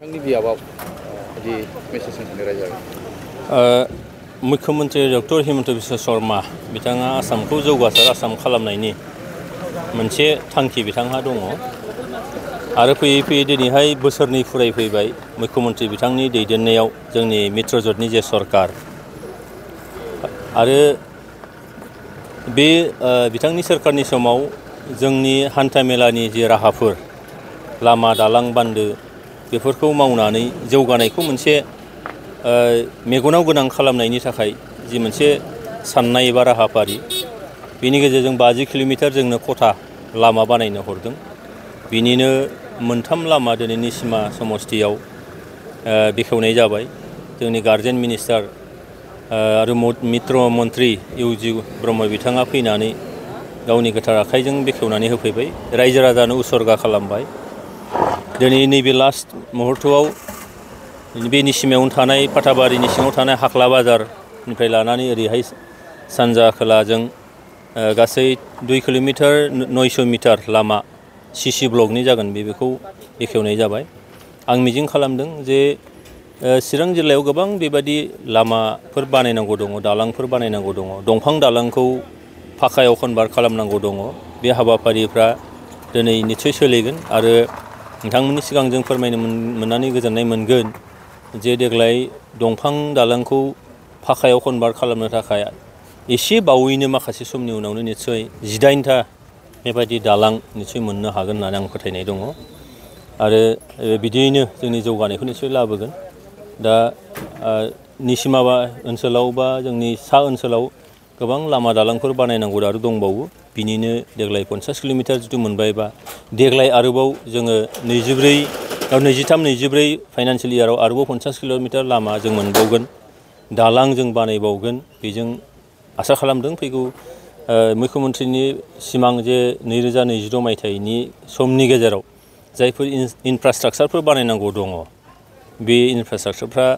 मुख्यमंत्री डॉक्टर हिमंत बिश्व शर्मा बिथाङा आसामखौ जौगासार आसाम खालामनायनि मोनसे थांखि बिथांहा दङ आरो फैयै दिनैहाय बोसोरनै फैबाय मुख्यमंत्री बिथांनि दैदेननायाव जोंनि मित्रजोटनि जे सरकार आरो बे बिथांनि सरकारनि समाव जोंनि हान्थामेलानि जे राहाफोर लामा दालां बान्दो बेफोरखौ मावनानै जौगानायखौ मोनसे मेगनाव गोनां खालामनायनि थाखाय जि मोनसे साननाय एबा राहाफारि बेनि गेजेरजों 50 किल'मिटार जोंनो खथा लामा बानायनो हरदों बिनिनो मोनथाम लामा दिनैनि सिमा समस्तियाव बेखेवनाय जाबाय जोंनि गार्जेन मिनिस्टार आरो मित्र मन्त्रि इउजि ब्रह्म बिथाङा फैनानै गावनि गोथार आखाइजों बेखेवनानै होफैबाय रायजो राजानो उसर्गा खालामबाय दिनै नैबे लास्ट मुहूर्तआव बेनि सिमायावनो थानाय फाथाबारिनि सिङाव थानाय हाख्ला बाजारनिफ्राय लानानै ओरैहाय सानजा खोलाजों गासै 2 किल'मिटार 900 मिटार लामा सीसी ब्लकनि जागोन बेखौ बेखेवनाय जाबाय आं मिजिं खालामदों जे चिरां जिल्लायाव गोबां बेबादि लामाफोर बानायनांगौ दङ दालांफोर बानायनांगौ दङ दंफां दालांखौ फाखायाव कनभार्ट खालामनांगौ दङ बे हाबाफारिफ्रा दिनै निश्चय सोलिगोन आरो नोंथांमोननि सिगां जों फोरमायनो मोननानै गोजोननाय मोनगोन जे देग्लाय दंफां दालांखौ फाखायाव कनभार्ट खालामनो थाखाय एसे बावैनो माखासे समनि उनावनो निश्चय 18टा बेबायदि दालां निश्चय मोननो हागोन होननानै आं फोथायनाय दङ आरो बिदियैनो जोंनि जौगानायखौ निश्चय लाबोगोन दा निसिमा ओनसोलाव बा जोंनि सा ओनसोलाव गोबां लामा दालांफोर बानायनांगौ आरो दंबावो बिनिनो देग्लाय 50 किल'मिटार जिथु मोनबायबा देग्लाय आरोबाव जोङो 23-24 फाइनान्सियेल इयाराव आरोबाव 50 किल'मिटार लामा जों मोनबावगोन दालां जों बानायबावगोन बेजों आसा खालामदों फैगौ मुख्यमंत्रिनि सिमां जे 2022 मायथाइनि समनि गेजेराव जायफोर इनफ्रास्ट्राक्चारफोर बानायनांगौ दङ बे इनफ्रास्ट्राक्चारफ्रा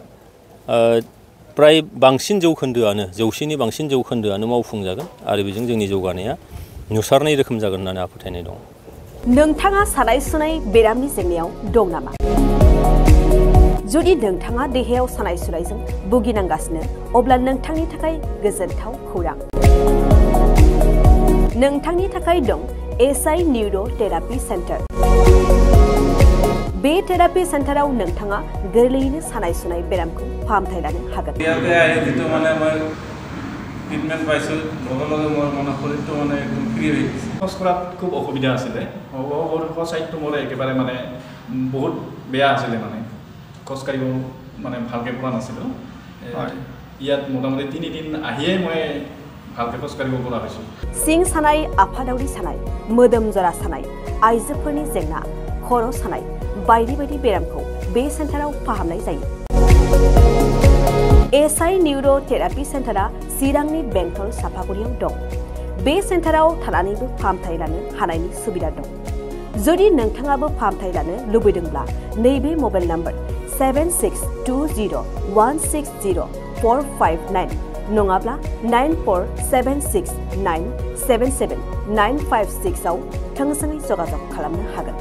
प्राय बांसिन जौखोन्दोआनो 100नि बांसिन जौखोन्दोआनो मावफुंजागोन आरो बेजों जोंनि जौगानाया नुसारनाय रोखोम जागोन होननानै आं फोथायनाय दं। नोंथाङा सानाय सुनाय बेरामनि जेंनायाव दं नामा? जुदि नोंथाङा देहायाव सानाय सुनायजों भुगिनांगासिनो अब्ला नोंथांनि थाखाय गोजोनथाव खौरां नोंथांनि थाखाय दं एसआइ निउर' थेरापि सेन्टार बे थेरापि सेन्टाराव नोंथाङा गोरलैयैनो सानाय सुनाय बेरामखौ फाहामथाय लानो हागोन ট্ৰিটমেণ্ট পাইছোঁ লগে লগে মোৰ মানে শৰীৰটো মানে একদম ফ্ৰী হৈ গৈছে খোজ কঢ়াত খুব অসুবিধা আছিলে চাইডটো মোৰ একেবাৰে মানে বহুত বেয়া আছিলে মানে খোজ কাঢ়িব মানে ভালকৈ পোৱা নাছিলোঁ ইয়াত মোটামুটি 3 দিন আহিয়ে মই ভালকৈ খোজ কাঢ়িব পৰা হৈছোঁ सिं सानाय आफादावरि सानाय मोदोम जरा सानाय आइजोफोरनि जेंना खर' सानाय बायदि बायदि बेरामखौ बे सेन्टाराव फाहामनाय जायो एसआइ निउर' थेरापि सेन्टारा चिरांनि बेंटल सापागुरियाव दं बे सेन्टाराव थानानैबो फाहामथाय लानो हानायनि सुबिदा दं जुदि नोंथाङाबो फाहामथाय लानो लुबैदोंब्ला नैबे मबाइल नम्बर 7620160459 नङाब्ला 9476977956 आव थोंजोङै जगाजग खालामनो हागोन।